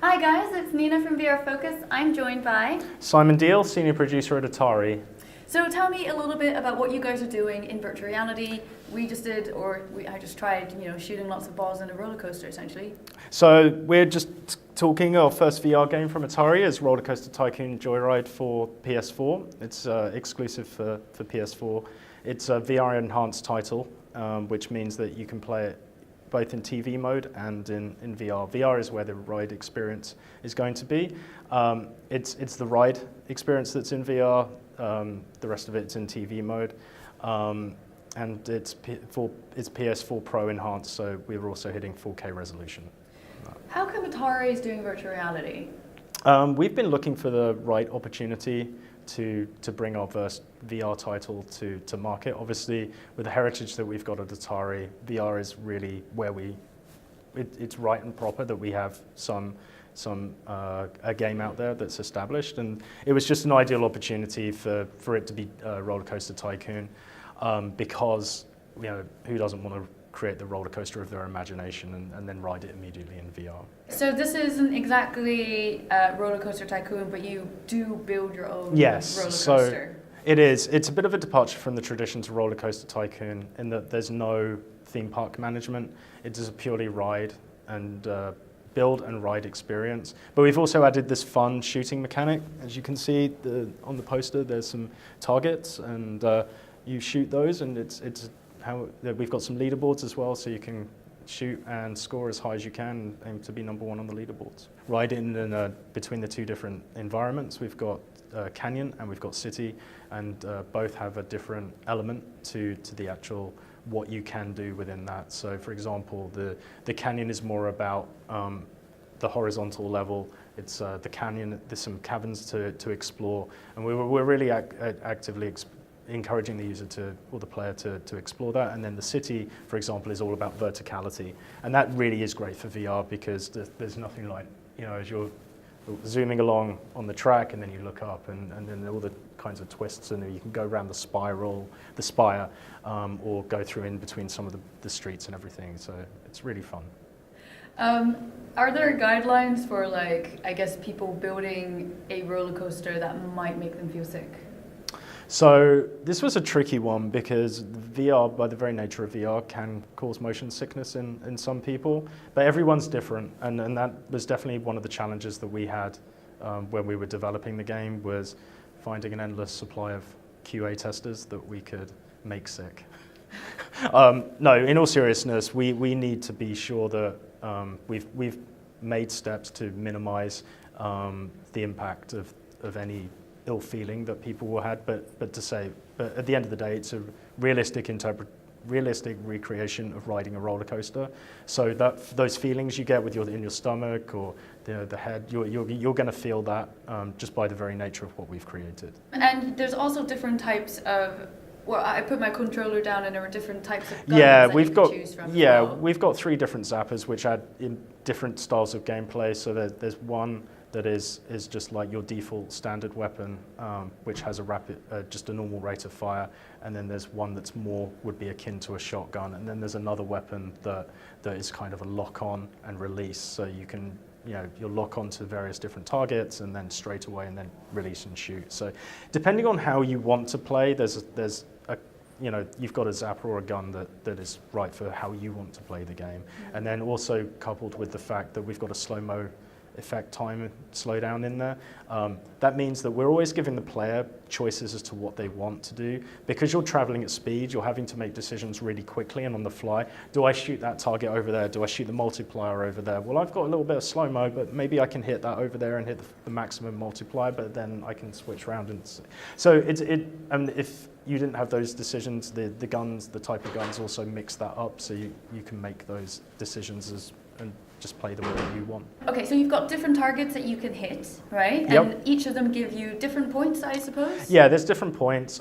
Hi guys, it's Nina from VRFocus. I'm joined by... Simon Deal, Senior Producer at Atari. So tell me a little bit about what you guys are doing in virtual reality. I just tried, shooting lots of balls in a roller coaster essentially. So we're just talking our first VR game from Atari is Rollercoaster Tycoon Joyride for PS4. It's exclusive for PS4. It's a VR enhanced title, which means that you can play it both in TV mode and in VR. VR is where the ride experience is going to be. It's the ride experience that's in VR. The rest of it's in TV mode. And it's PS4 Pro enhanced, so we were also hitting 4K resolution. How come Atari is doing virtual reality? We've been looking for the right opportunity to bring our first VR title to market. Obviously, with the heritage that we've got at Atari, VR is really where it's right and proper that we have a game out there that's established, and it was just an ideal opportunity for it to be Rollercoaster Tycoon, because who doesn't want to create the roller coaster of their imagination and then ride it immediately in VR. So this isn't exactly Rollercoaster Tycoon, but you do build your own roller coaster. So it is. It's a bit of a departure from the traditions of Rollercoaster Tycoon in that there's no theme park management. It is a purely ride and build and ride experience. But we've also added this fun shooting mechanic. As you can see on the poster, there's some targets, and you shoot those, and we've got some leaderboards as well, so you can shoot and score as high as you can and aim to be #1 on the leaderboards. Right between the two different environments, we've got Canyon and we've got City, and both have a different element to the actual what you can do within that. So for example, the Canyon is more about the horizontal level. It's the canyon, there's some caverns to explore, and we're really actively encouraging the user or the player to explore that. And then the City, for example, is all about verticality. And that really is great for VR because there's nothing like, as you're zooming along on the track and then you look up and then all the kinds of twists, and you can go around the spire, or go through in between some of the streets and everything. So it's really fun. Are there guidelines for people building a roller coaster that might make them feel sick? So this was a tricky one because VR, by the very nature of VR, can cause motion sickness in some people, but everyone's different, and that was definitely one of the challenges that we had when we were developing the game, was finding an endless supply of QA testers that we could make sick. No, in all seriousness, we need to be sure that we've made steps to minimize the impact of any ill feeling that people will have, but at the end of the day, it's a realistic recreation of riding a roller coaster. So that those feelings you get in your stomach or the head, you're going to feel that just by the very nature of what we've created. And there's also different types of. Well, I put my controller down, and there are different types of guns you can choose from. We've got 3 different zappers which add in different styles of gameplay. So there's one that is just like your default standard weapon, which has just a normal rate of fire, and then there's one that's would be akin to a shotgun, and then there's another weapon that is kind of a lock-on and release, so you can you'll lock onto various different targets and then straight away and then release and shoot. So depending on how you want to play, you've got a zapper or a gun that is right for how you want to play the game. And then also coupled with the fact that we've got a slow-mo effect time slowdown in there. That means that we're always giving the player choices as to what they want to do. Because you're traveling at speed, you're having to make decisions really quickly and on the fly. Do I shoot that target over there? Do I shoot the multiplier over there? Well, I've got a little bit of slow-mo, but maybe I can hit that over there and hit the maximum multiplier, but then I can switch around. So if you didn't have those decisions, the type of guns also mix that up, so you can make those decisions and just play the way you want. Okay, so you've got different targets that you can hit, right? Yep. And each of them give you different points, I suppose? Yeah, there's different points,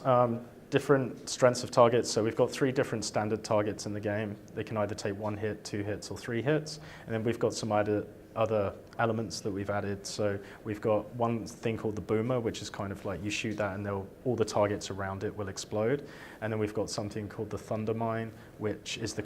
different strengths of targets. So we've got 3 different standard targets in the game. They can either take 1 hit, 2 hits, or 3 hits. And then we've got some other elements that we've added. So we've got one thing called the boomer, which is kind of like you shoot that and all the targets around it will explode. And then we've got something called the thunder mine, which is the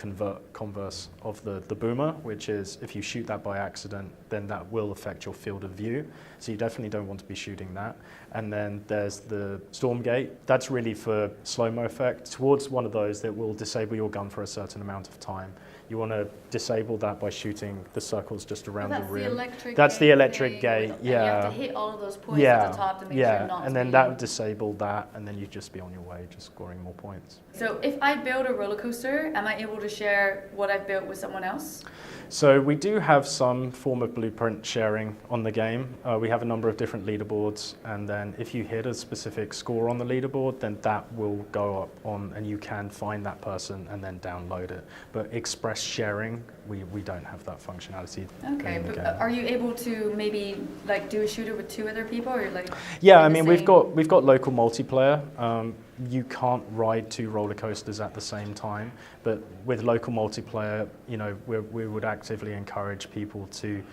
converse of the boomer, which is if you shoot that by accident, then that will affect your field of view. So you definitely don't want to be shooting that. And then there's the storm gate. That's really for slow-mo effect. Towards one of those that will disable your gun for a certain amount of time. You want to disable that by shooting the circles just around the rim. That's the electric gate, yeah. And you have to hit all of those points yeah, at the top to make yeah. sure not And to then be... that would disable that, and then you'd just be on your way, just scoring more points. So if I build a roller coaster, am I able to share what I've built with someone else? So we do have some form of blueprint sharing on the game. We have a number of different leaderboards, and then if you hit a specific score on the leaderboard, then that will go up on, and you can find that person and then download it. But express sharing, we don't have that functionality. Okay, but are you able to maybe like do a shooter with 2 other people, or like? Yeah, I mean we've got local multiplayer. You can't ride 2 roller coasters at the same time, but with local multiplayer, you know, we would actively encourage people to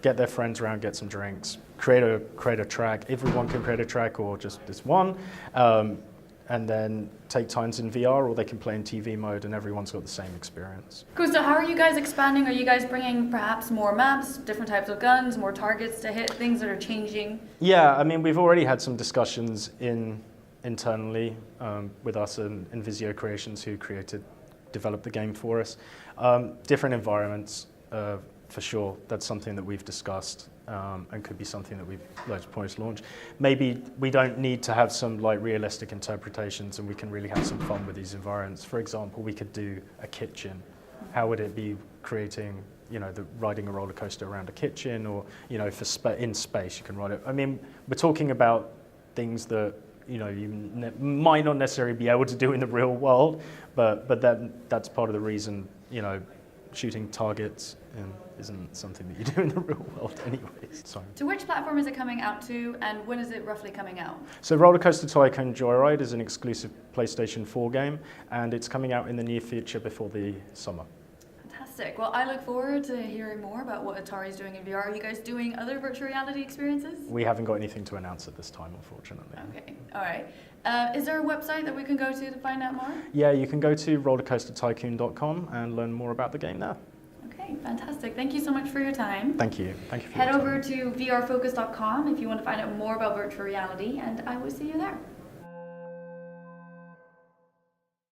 get their friends around, get some drinks, create a track. Everyone can create a track or just this one, and then take turns in VR, or they can play in TV mode, and everyone's got the same experience. Cool. So how are you guys expanding? Are you guys bringing perhaps more maps, different types of guns, more targets to hit, things that are changing? Yeah, I mean, we've already had some discussions internally with us and Visio Creations, who developed the game for us. Different environments, for sure. That's something that we've discussed and could be something that we'd like to post-launch. Maybe we don't need to have some like realistic interpretations, and we can really have some fun with these environments. For example, we could do a kitchen. How would it be creating, you know, riding a roller coaster around a kitchen, or, you know, in space you can ride it. I mean, we're talking about things that, you know, you might not necessarily be able to do in the real world, but that's part of the reason, you know, shooting targets isn't something that you do in the real world anyways. So. To which platform is it coming out to, and when is it roughly coming out? So Rollercoaster Tycoon Joyride is an exclusive PlayStation 4 game, and it's coming out in the near future before the summer. Fantastic. Well, I look forward to hearing more about what Atari is doing in VR. Are you guys doing other virtual reality experiences? We haven't got anything to announce at this time, unfortunately. Okay, all right. Is there a website that we can go to find out more? Yeah, you can go to rollercoastertycoon.com and learn more about the game there. Okay, fantastic. Thank you so much for your time. Thank you. Thank you for Head over to VRFocus.com if you want to find out more about virtual reality, and I will see you there.